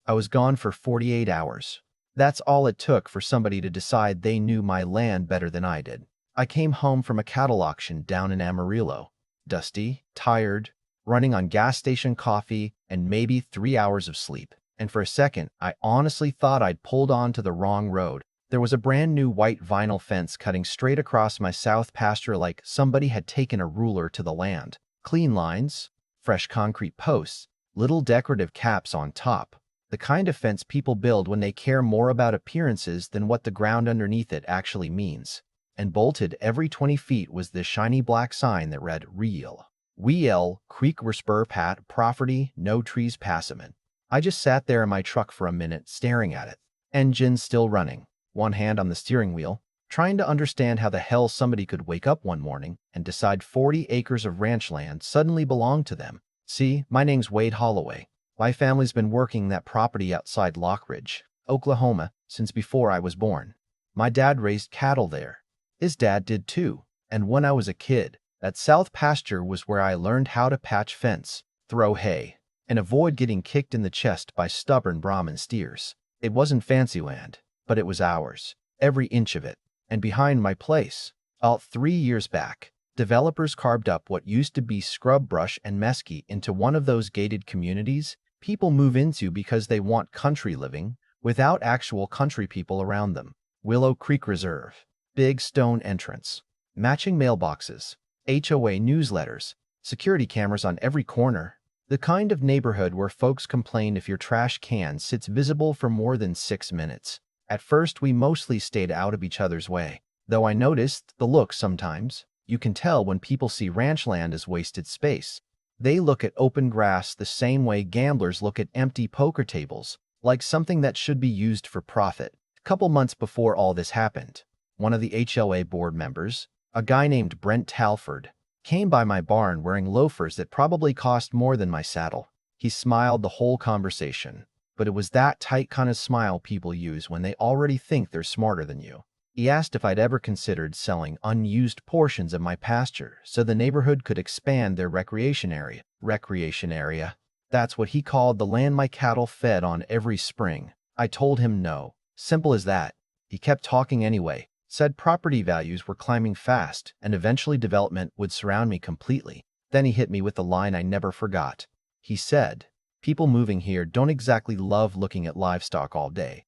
I was gone for 48 hours. That's all it took for somebody to decide they knew my land better than I did. I came home from a cattle auction down in Amarillo, dusty, tired, running on gas station coffee and maybe 3 hours of sleep. And for a second, I honestly thought I'd pulled onto the wrong road. There was a brand new white vinyl fence cutting straight across my south pasture like somebody had taken a ruler to the land. Clean lines, fresh concrete posts, little decorative caps on top. The kind of fence people build when they care more about appearances than what the ground underneath it actually means. And bolted every 20 feet was this shiny black sign that read Real. Weel, Creek Spur Pat, Property, No Trees Passament. I just sat there in my truck for a minute staring at it. Engine still running, one hand on the steering wheel, trying to understand how the hell somebody could wake up one morning and decide 40 acres of ranch land suddenly belonged to them. See, my name's Wade Holloway. My family's been working that property outside Lockridge, Oklahoma, since before I was born. My dad raised cattle there. His dad did too. And when I was a kid, that South Pasture was where I learned how to patch fence, throw hay, and avoid getting kicked in the chest by stubborn Brahmin steers. It wasn't fancy land, but it was ours, every inch of it. And behind my place, about 3 years back, developers carved up what used to be scrub brush and mesquite into one of those gated communities people move into because they want country living without actual country people around them. Willow Creek Reserve, big stone entrance, matching mailboxes, HOA newsletters, security cameras on every corner. The kind of neighborhood where folks complain if your trash can sits visible for more than 6 minutes. At first, we mostly stayed out of each other's way, though I noticed the look sometimes. You can tell when people see ranch land as wasted space. They look at open grass the same way gamblers look at empty poker tables, like something that should be used for profit. A couple months before all this happened, one of the HOA board members, a guy named Brent Talford, came by my barn wearing loafers that probably cost more than my saddle. He smiled the whole conversation, but it was that tight kind of smile people use when they already think they're smarter than you. He asked if I'd ever considered selling unused portions of my pasture so the neighborhood could expand their recreation area. Recreation area. That's what he called the land my cattle fed on every spring. I told him no. Simple as that. He kept talking anyway, said property values were climbing fast and eventually development would surround me completely. Then he hit me with the line I never forgot. He said, "People moving here don't exactly love looking at livestock all day."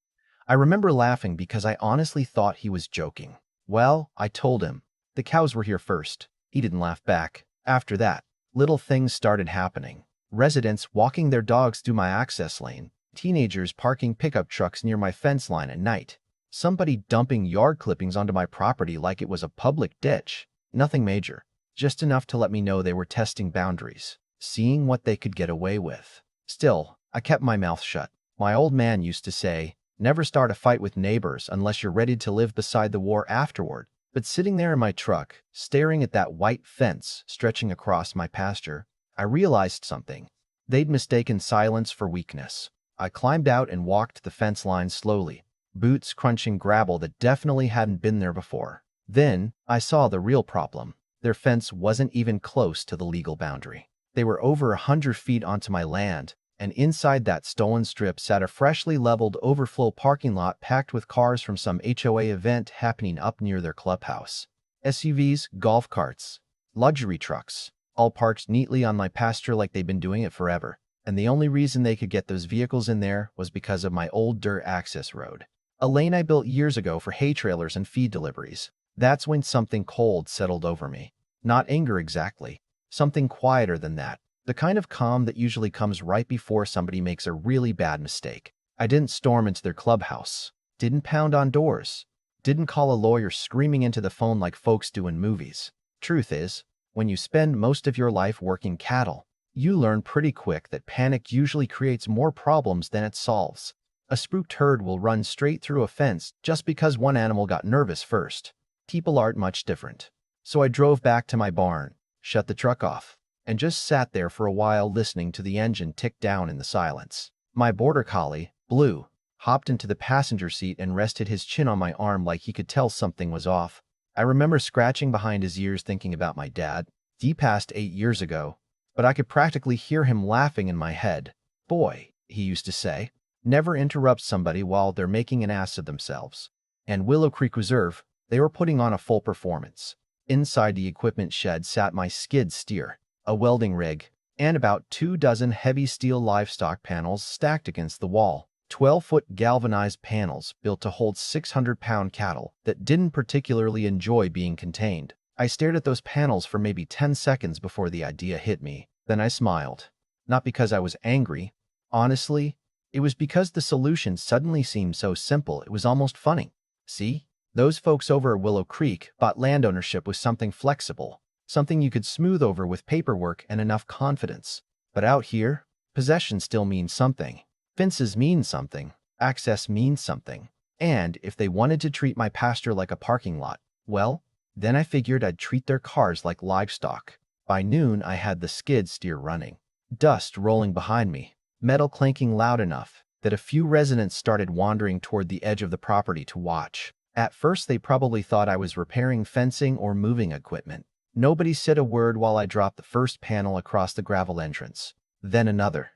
I remember laughing because I honestly thought he was joking. Well, I told him, the cows were here first. He didn't laugh back. After that, little things started happening. Residents walking their dogs through my access lane, teenagers parking pickup trucks near my fence line at night, somebody dumping yard clippings onto my property like it was a public ditch. Nothing major, just enough to let me know they were testing boundaries, seeing what they could get away with. Still, I kept my mouth shut. My old man used to say, "Never start a fight with neighbors unless you're ready to live beside the war afterward." But sitting there in my truck, staring at that white fence stretching across my pasture, I realized something. They'd mistaken silence for weakness. I climbed out and walked the fence line slowly, boots crunching gravel that definitely hadn't been there before. Then, I saw the real problem. Their fence wasn't even close to the legal boundary. They were over 100 feet onto my land, and inside that stolen strip sat a freshly leveled overflow parking lot packed with cars from some HOA event happening up near their clubhouse. SUVs, golf carts, luxury trucks, all parked neatly on my pasture like they'd been doing it forever. And the only reason they could get those vehicles in there was because of my old dirt access road, a lane I built years ago for hay trailers and feed deliveries. That's when something cold settled over me. Not anger exactly, something quieter than that. The kind of calm that usually comes right before somebody makes a really bad mistake. I didn't storm into their clubhouse, didn't pound on doors, didn't call a lawyer screaming into the phone like folks do in movies. Truth is, when you spend most of your life working cattle, you learn pretty quick that panic usually creates more problems than it solves. A spooked herd will run straight through a fence just because one animal got nervous first. People aren't much different. So I drove back to my barn, shut the truck off, and just sat there for a while listening to the engine tick down in the silence. My border collie, Blue, hopped into the passenger seat and rested his chin on my arm like he could tell something was off. I remember scratching behind his ears thinking about my dad. He passed 8 years ago, but I could practically hear him laughing in my head. "Boy," he used to say, Never interrupt somebody while they're making an ass of themselves. And Willow Creek Reserve, they were putting on a full performance. Inside the equipment shed sat my skid steer, a welding rig, and about 24 heavy steel livestock panels stacked against the wall. 12-foot galvanized panels built to hold 600-pound cattle that didn't particularly enjoy being contained. I stared at those panels for maybe 10 seconds before the idea hit me. Then I smiled. Not because I was angry. Honestly, it was because the solution suddenly seemed so simple it was almost funny. See? Those folks over at Willow Creek thought land ownership was something flexible, something you could smooth over with paperwork and enough confidence. But out here, possession still means something. Fences mean something. Access means something. And if they wanted to treat my pasture like a parking lot, well, then I figured I'd treat their cars like livestock. By noon, I had the skid steer running. Dust rolling behind me, metal clanking loud enough that a few residents started wandering toward the edge of the property to watch. At first, they probably thought I was repairing fencing or moving equipment. Nobody said a word while I dropped the first panel across the gravel entrance. Then another,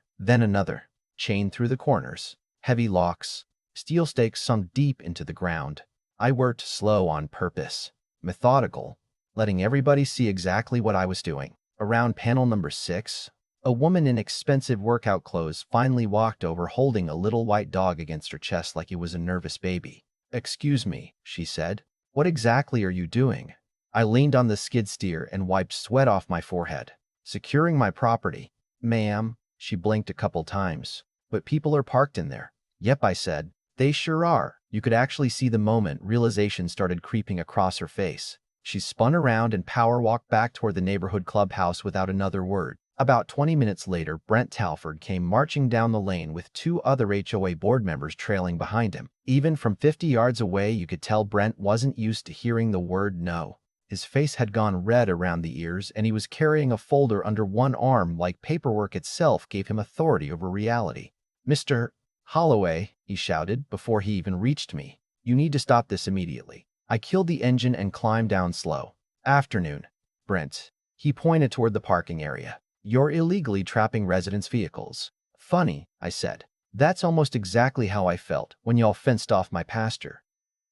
chained through the corners, heavy locks, steel stakes sunk deep into the ground. I worked slow on purpose, methodical, letting everybody see exactly what I was doing. Around panel number 6, a woman in expensive workout clothes finally walked over holding a little white dog against her chest like it was a nervous baby. "Excuse me," she said. "What exactly are you doing?" I leaned on the skid steer and wiped sweat off my forehead. "Securing my property." "Ma'am," she blinked a couple times. "But people are parked in there." "Yep," I said. "They sure are." You could actually see the moment realization started creeping across her face. She spun around and power walked back toward the neighborhood clubhouse without another word. About 20 minutes later, Brent Talford came marching down the lane with 2 other HOA board members trailing behind him. Even from 50 yards away, you could tell Brent wasn't used to hearing the word no. His face had gone red around the ears, and he was carrying a folder under one arm like paperwork itself gave him authority over reality. "Mr. Holloway," he shouted before he even reached me, "you need to stop this immediately." I killed the engine and climbed down slow. "Afternoon, Brent." He pointed toward the parking area. "You're illegally trapping residents' vehicles." "Funny," I said. "That's almost exactly how I felt when y'all fenced off my pasture."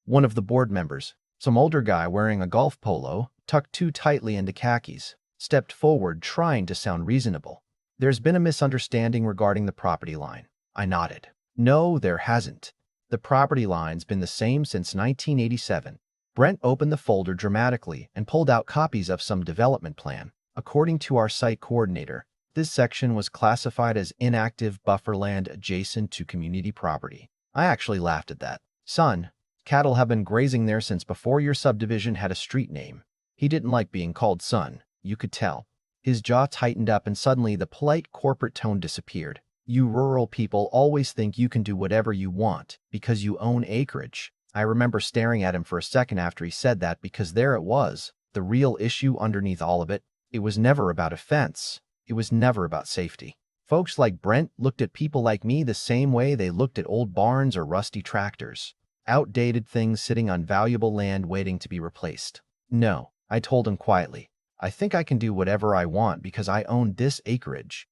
One of the board members, some older guy wearing a golf polo, tucked too tightly into khakis, stepped forward trying to sound reasonable. "There's been a misunderstanding regarding the property line." I nodded. "No, there hasn't. The property line's been the same since 1987. Brent opened the folder dramatically and pulled out copies of some development plan. "According to our site coordinator, this section was classified as inactive buffer land adjacent to community property." I actually laughed at that. "Son, cattle have been grazing there since before your subdivision had a street name." He didn't like being called son, you could tell. His jaw tightened up and suddenly the polite corporate tone disappeared. "You rural people always think you can do whatever you want because you own acreage." I remember staring at him for a second after he said that, because there it was, the real issue underneath all of it. It was never about a fence. It was never about safety. Folks like Brent looked at people like me the same way they looked at old barns or rusty tractors. Outdated things sitting on valuable land waiting to be replaced. "No," I told him quietly. "I think I can do whatever I want because I own this acreage."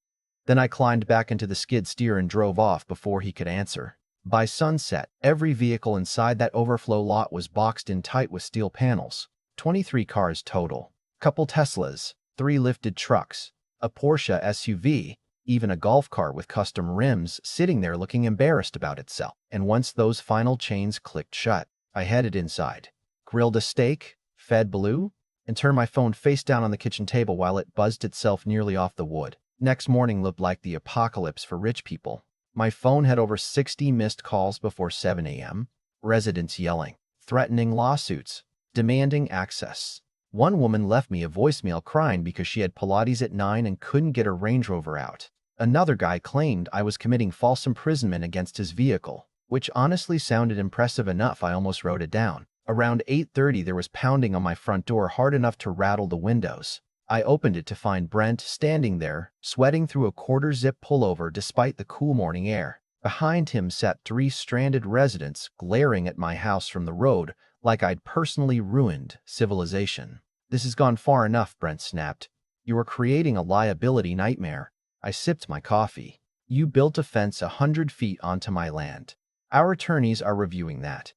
Then I climbed back into the skid steer and drove off before he could answer. By sunset, every vehicle inside that overflow lot was boxed in tight with steel panels. 23 cars total. Couple Teslas, 3 lifted trucks, a Porsche SUV, even a golf cart with custom rims sitting there looking embarrassed about itself. And once those final chains clicked shut, I headed inside, grilled a steak, fed Blue, and turned my phone face down on the kitchen table while it buzzed itself nearly off the wood. Next morning looked like the apocalypse for rich people. My phone had over 60 missed calls before 7 a.m. Residents yelling, threatening lawsuits, demanding access. One woman left me a voicemail crying because she had Pilates at 9 and couldn't get her Range Rover out. Another guy claimed I was committing false imprisonment against his vehicle, which honestly sounded impressive enough I almost wrote it down. Around 8:30 there was pounding on my front door hard enough to rattle the windows. I opened it to find Brent standing there, sweating through a quarter-zip pullover despite the cool morning air. Behind him sat 3 stranded residents glaring at my house from the road like I'd personally ruined civilization. "This has gone far enough," Brent snapped. "You are creating a liability nightmare." I sipped my coffee. You built a fence 100 feet onto my land. Our attorneys are reviewing that.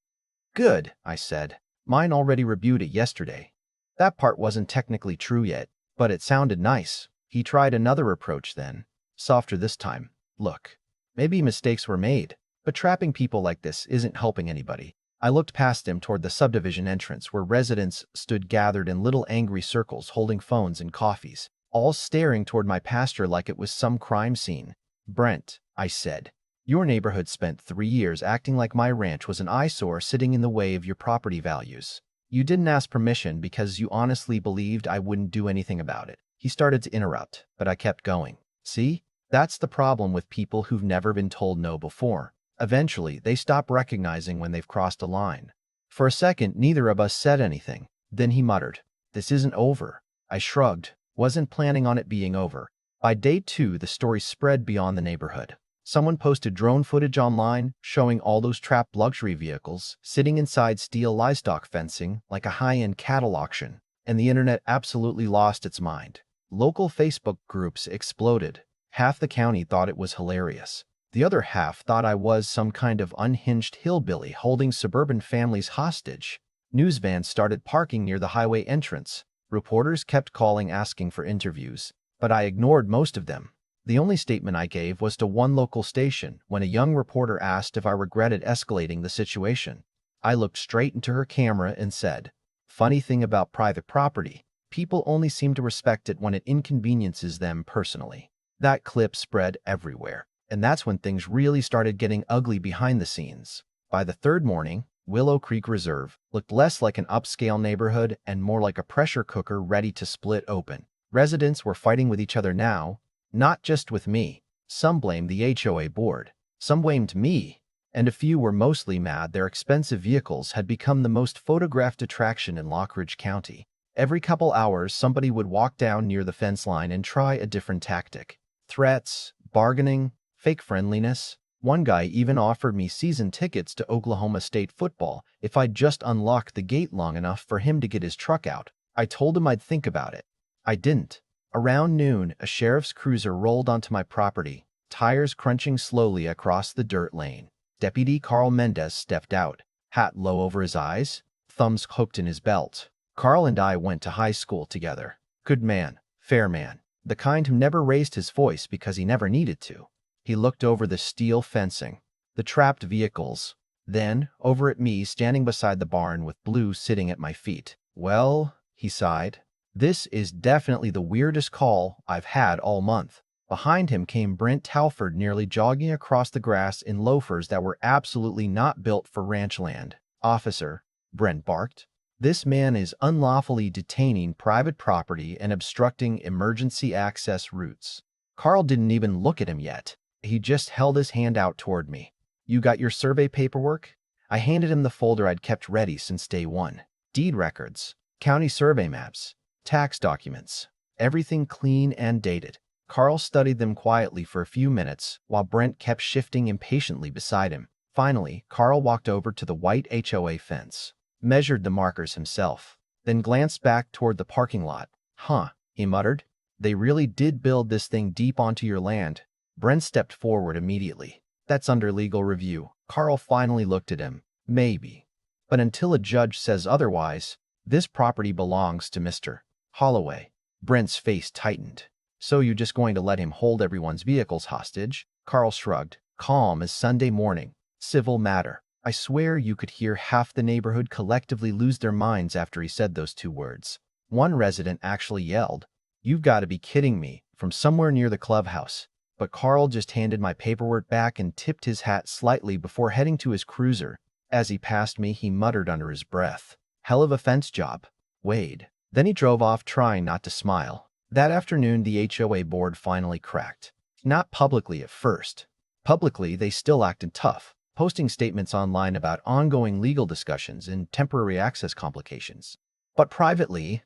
Good, I said. Mine already reviewed it yesterday. That part wasn't technically true yet, but it sounded nice. He tried another approach then, softer this time. Look, maybe mistakes were made, but trapping people like this isn't helping anybody. I looked past him toward the subdivision entrance where residents stood gathered in little angry circles holding phones and coffees, all staring toward my pasture like it was some crime scene. Brent, I said, your neighborhood spent 3 years acting like my ranch was an eyesore sitting in the way of your property values. You didn't ask permission because you honestly believed I wouldn't do anything about it. He started to interrupt, but I kept going. See? That's the problem with people who've never been told no before. Eventually, they stop recognizing when they've crossed a line. For a second, neither of us said anything. Then he muttered, "This isn't over." I shrugged, wasn't planning on it being over. By day 2, the story spread beyond the neighborhood. Someone posted drone footage online showing all those trapped luxury vehicles sitting inside steel livestock fencing like a high-end cattle auction, and the internet absolutely lost its mind. Local Facebook groups exploded. Half the county thought it was hilarious. The other half thought I was some kind of unhinged hillbilly holding suburban families hostage. News vans started parking near the highway entrance. Reporters kept calling asking for interviews, but I ignored most of them. The only statement I gave was to one local station when a young reporter asked if I regretted escalating the situation. I looked straight into her camera and said, "Funny thing about private property, people only seem to respect it when it inconveniences them personally." That clip spread everywhere, and that's when things really started getting ugly behind the scenes. By the third morning, Willow Creek Reserve looked less like an upscale neighborhood and more like a pressure cooker ready to split open. Residents were fighting with each other now, not just with me. Some blamed the HOA board, some blamed me, and a few were mostly mad their expensive vehicles had become the most photographed attraction in Lockridge County. Every couple hours, somebody would walk down near the fence line and try a different tactic. Threats, bargaining, fake friendliness. One guy even offered me season tickets to Oklahoma State football if I'd just unlocked the gate long enough for him to get his truck out. I told him I'd think about it. I didn't. Around noon, a sheriff's cruiser rolled onto my property, tires crunching slowly across the dirt lane. Deputy Carl Mendez stepped out, hat low over his eyes, thumbs hooked in his belt. Carl and I went to high school together. Good man, fair man, the kind who never raised his voice because he never needed to. He looked over the steel fencing, the trapped vehicles, then over at me standing beside the barn with Blue sitting at my feet. "Well," he sighed, "this is definitely the weirdest call I've had all month." Behind him came Brent Talford nearly jogging across the grass in loafers that were absolutely not built for ranch land. "Officer," Brent barked, "this man is unlawfully detaining private property and obstructing emergency access routes." Carl didn't even look at him yet. He just held his hand out toward me. "You got your survey paperwork?" I handed him the folder I'd kept ready since day 1. Deed records, county survey maps, tax documents, everything clean and dated. Carl studied them quietly for a few minutes while Brent kept shifting impatiently beside him. Finally, Carl walked over to the white HOA fence, measured the markers himself, then glanced back toward the parking lot. "Huh," he muttered. "They really did build this thing deep onto your land." Brent stepped forward immediately. "That's under legal review." Carl finally looked at him. "Maybe. But until a judge says otherwise, this property belongs to Mr. Holloway." Brent's face tightened. "So you're just going to let him hold everyone's vehicles hostage?" Carl shrugged, calm as Sunday morning. "Civil matter." I swear you could hear half the neighborhood collectively lose their minds after he said those 2 words. One resident actually yelled, "You've got to be kidding me," from somewhere near the clubhouse. But Carl just handed my paperwork back and tipped his hat slightly before heading to his cruiser. As he passed me, he muttered under his breath, "Hell of a fence job, Wade." Then he drove off, trying not to smile. That afternoon, the HOA board finally cracked. Not publicly at first. Publicly, they still acted tough, posting statements online about ongoing legal discussions and temporary access complications. But privately,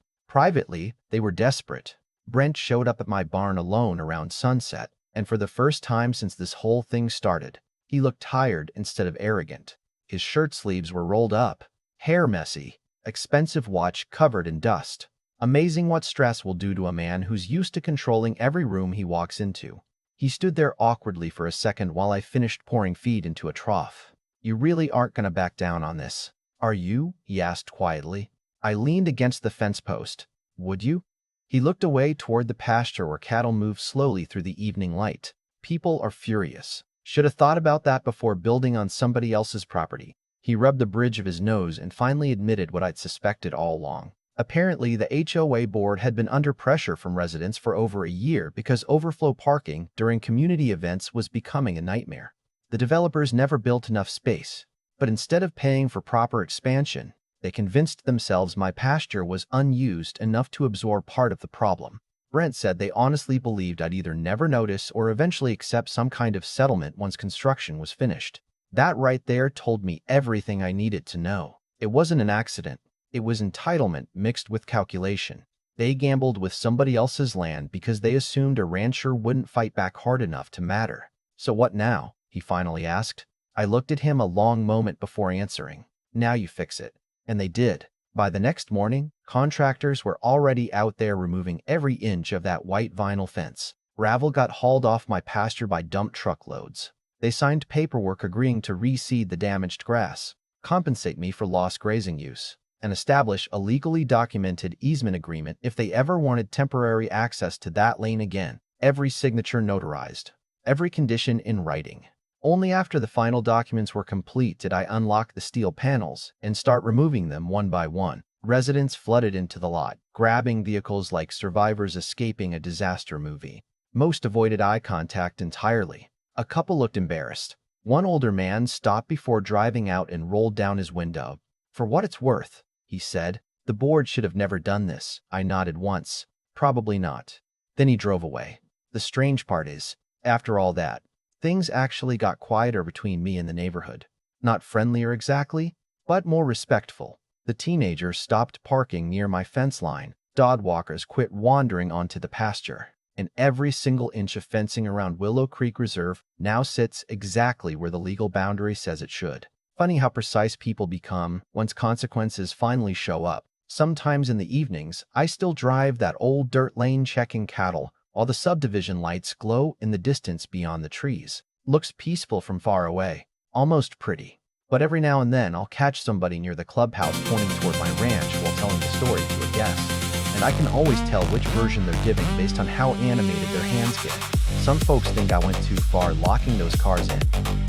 they were desperate. Brent showed up at my barn alone around sunset, and for the first time since this whole thing started, he looked tired instead of arrogant. His shirt sleeves were rolled up, hair messy, expensive watch covered in dust. Amazing what stress will do to a man who's used to controlling every room he walks into. He stood there awkwardly for a second while I finished pouring feed into a trough. You really aren't gonna back down on this, are you? He asked quietly. I leaned against the fence post. Would you? He looked away toward the pasture where cattle moved slowly through the evening light. People are furious. Should have thought about that before building on somebody else's property. He rubbed the bridge of his nose and finally admitted what I'd suspected all along. Apparently, the HOA board had been under pressure from residents for over a year because overflow parking during community events was becoming a nightmare. The developers never built enough space, but instead of paying for proper expansion, they convinced themselves my pasture was unused enough to absorb part of the problem. Brent said they honestly believed I'd either never notice or eventually accept some kind of settlement once construction was finished. That right there told me everything I needed to know. It wasn't an accident. It was entitlement mixed with calculation. They gambled with somebody else's land because they assumed a rancher wouldn't fight back hard enough to matter. So what now? He finally asked. I looked at him a long moment before answering. Now you fix it. And they did. By the next morning, contractors were already out there removing every inch of that white vinyl fence. Gravel got hauled off my pasture by dump truckloads. They signed paperwork agreeing to reseed the damaged grass, compensate me for lost grazing use, and establish a legally documented easement agreement if they ever wanted temporary access to that lane again. Every signature notarized, every condition in writing. Only after the final documents were complete did I unlock the steel panels and start removing them one by one. Residents flooded into the lot, grabbing vehicles like survivors escaping a disaster movie. Most avoided eye contact entirely. A couple looked embarrassed. One older man stopped before driving out and rolled down his window. For what it's worth, he said, the board should have never done this. I nodded once. Probably not. Then he drove away. The strange part is, after all that, things actually got quieter between me and the neighborhood. Not friendlier exactly, but more respectful. The teenagers stopped parking near my fence line. Dog walkers quit wandering onto the pasture. And every single inch of fencing around Willow Creek Reserve now sits exactly where the legal boundary says it should. Funny how precise people become once consequences finally show up. Sometimes in the evenings, I still drive that old dirt lane checking cattle while the subdivision lights glow in the distance beyond the trees. Looks peaceful from far away, almost pretty. But every now and then I'll catch somebody near the clubhouse pointing toward my ranch while telling the story to a guest. And I can always tell which version they're giving based on how animated their hands get. Some folks think I went too far locking those cars in.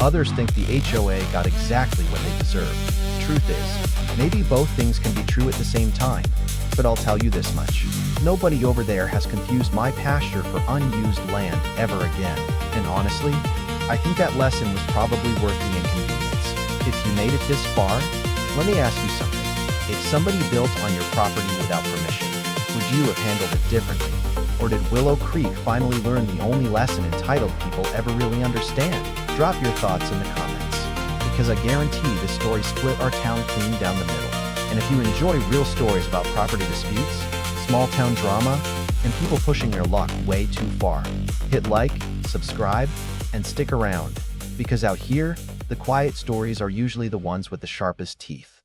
Others think the HOA got exactly what they deserved. Truth is, maybe both things can be true at the same time. But I'll tell you this much. Nobody over there has confused my pasture for unused land ever again. And honestly, I think that lesson was probably worth the inconvenience. If you made it this far, let me ask you something. If somebody built on your property without permission, would you have handled it differently? Or did Willow Creek finally learn the only lesson entitled people ever really understand? Drop your thoughts in the comments, because I guarantee this story split our town clean down the middle. And if you enjoy real stories about property disputes, small town drama, and people pushing their luck way too far, hit like, subscribe, and stick around, because out here, the quiet stories are usually the ones with the sharpest teeth.